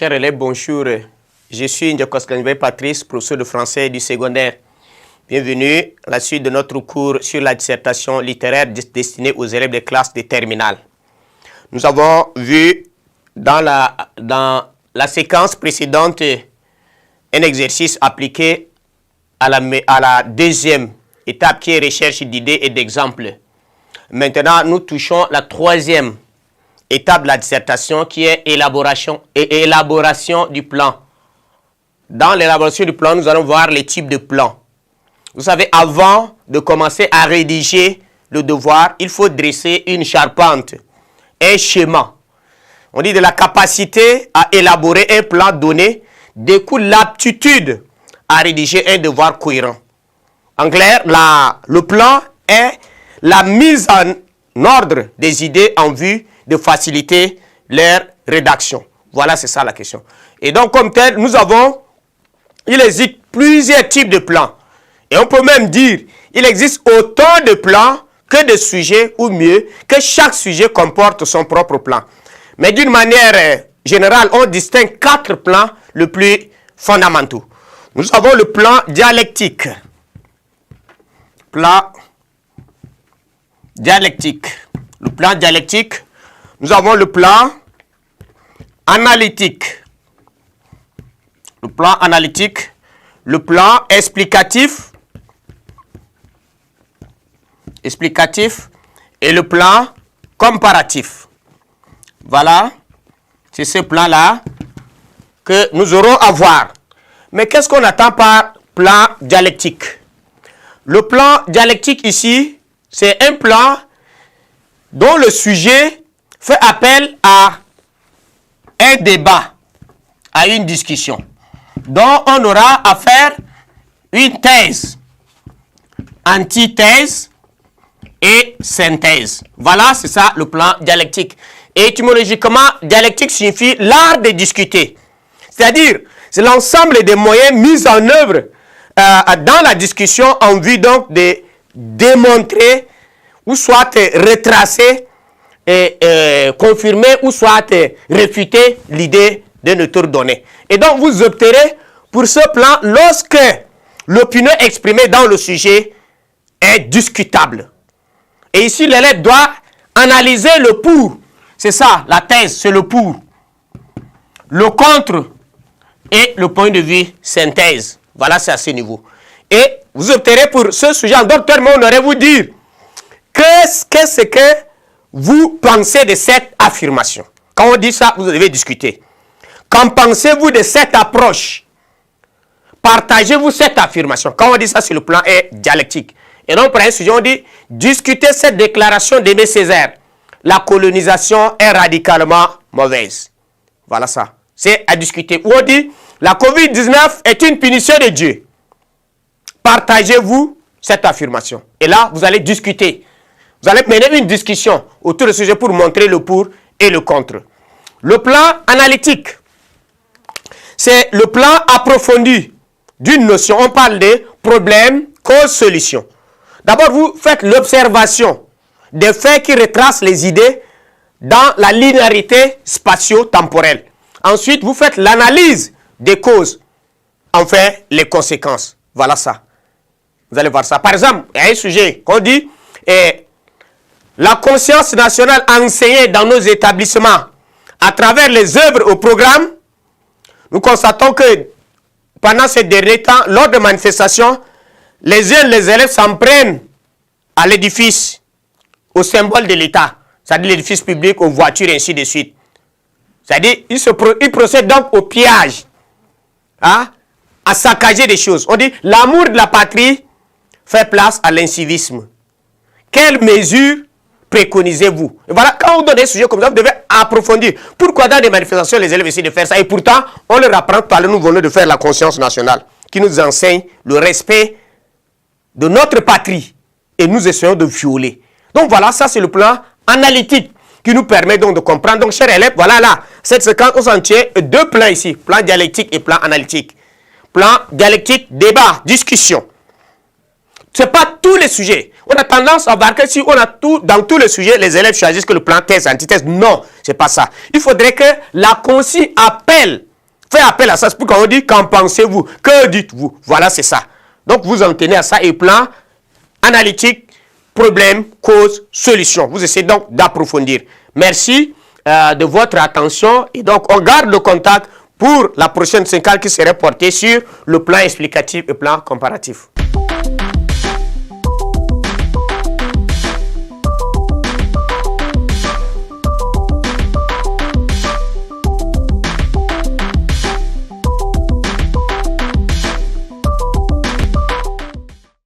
Chers élèves, bonjour. Je suis Ndiakoskanjibé Patrice, professeur de français du secondaire. Bienvenue à la suite de notre cours sur la dissertation littéraire destinée aux élèves des classes de terminale. Nous avons vu dans la séquence précédente un exercice appliqué à la deuxième étape qui est recherche d'idées et d'exemples. Maintenant, nous touchons la troisième étape de la dissertation qui est élaboration du plan. Dans l'élaboration du plan, nous allons voir les types de plans. Vous savez, avant de commencer à rédiger le devoir, il faut dresser une charpente, un schéma. On dit de la capacité à élaborer un plan donné découle l'aptitude à rédiger un devoir cohérent. En clair, le plan est la mise en ordre des idées en vue de faciliter leur rédaction. Voilà, c'est ça la question. Et donc, comme tel, il existe plusieurs types de plans. Et on peut même dire, il existe autant de plans que de sujets, ou mieux, que chaque sujet comporte son propre plan. Mais d'une manière générale, on distingue 4 plans les plus fondamentaux. Nous avons le plan dialectique. Le plan dialectique. Nous avons le plan analytique. Le plan analytique. Le plan explicatif. Et le plan comparatif. Voilà. C'est ce plan-là que nous aurons à voir. Mais qu'est-ce qu'on attend par plan dialectique? Le plan dialectique ici, c'est un plan dont le sujet fait appel à un débat, à une discussion, dont on aura à faire une thèse, antithèse et synthèse. Voilà, c'est ça le plan dialectique. Et étymologiquement, dialectique signifie l'art de discuter. C'est-à-dire, c'est l'ensemble des moyens mis en œuvre dans la discussion en vue donc de démontrer ou soit retracer et confirmer ou soit réfuter l'idée d'un auteur donné. Et donc, vous opterez pour ce plan lorsque l'opinion exprimée dans le sujet est discutable. Et ici, l'élève doit analyser le pour. C'est ça, la thèse, c'est le pour. Le contre et le point de vue synthèse. Voilà, c'est à ce niveau. Et vous opterez pour ce sujet. En d'autres termes, on aurait vous dire qu'est-ce que vous pensez de cette affirmation. Quand on dit ça, vous devez discuter. Qu'en pensez-vous de cette approche? Partagez-vous cette affirmation. Quand on dit ça, c'est le plan dialectique. Et donc, pour un sujet, on dit discutez cette déclaration d'Aimé Césaire. La colonisation est radicalement mauvaise. Voilà ça. C'est à discuter. Ou on dit la COVID-19 est une punition de Dieu. Partagez-vous cette affirmation. Et là, vous allez discuter. Vous allez mener une discussion autour du sujet pour montrer le pour et le contre. Le plan analytique, c'est le plan approfondi d'une notion. On parle de problème, cause, solution. D'abord, vous faites l'observation des faits qui retracent les idées dans la linéarité spatio-temporelle. Ensuite, vous faites l'analyse des causes, enfin les conséquences. Voilà ça. Vous allez voir ça. Par exemple, il y a un sujet qu'on dit la conscience nationale enseignée dans nos établissements à travers les œuvres au programme. Nous constatons que pendant ces derniers temps, lors de manifestations, les élèves s'en prennent à l'édifice, au symbole de l'État, c'est-à-dire l'édifice public, aux voitures, et ainsi de suite. C'est-à-dire, ils procèdent donc au pillage, à saccager des choses. On dit, l'amour de la patrie fait place à l'incivisme. Quelles mesures préconisez-vous? Et voilà, quand vous donnez un sujet comme ça, vous devez approfondir. Pourquoi dans des manifestations, les élèves essaient de faire ça? Et pourtant, on leur apprend, tout à l'heure, nous venons de faire la conscience nationale, qui nous enseigne le respect de notre patrie. Et nous essayons de violer. Donc voilà, ça c'est le plan analytique qui nous permet donc de comprendre. Donc, chers élèves, voilà là, cette séquence, on s'en tient 2 plans ici, plan dialectique et plan analytique. Plan dialectique, débat, discussion. Ce n'est pas tous les sujets. On a tendance à voir que si on a tout, dans tous les sujets, les élèves choisissent que le plan thèse, antithèse. Non, ce n'est pas ça. Il faudrait que la consigne appelle fait appel à ça. C'est pourquoi on dit qu'en pensez-vous? Que dites-vous? Voilà, c'est ça. Donc, vous en tenez à ça. Et plan analytique, problème, cause, solution. Vous essayez donc d'approfondir. Merci de votre attention. Et donc, on garde le contact pour la prochaine séquence qui serait portée sur le plan explicatif et plan comparatif.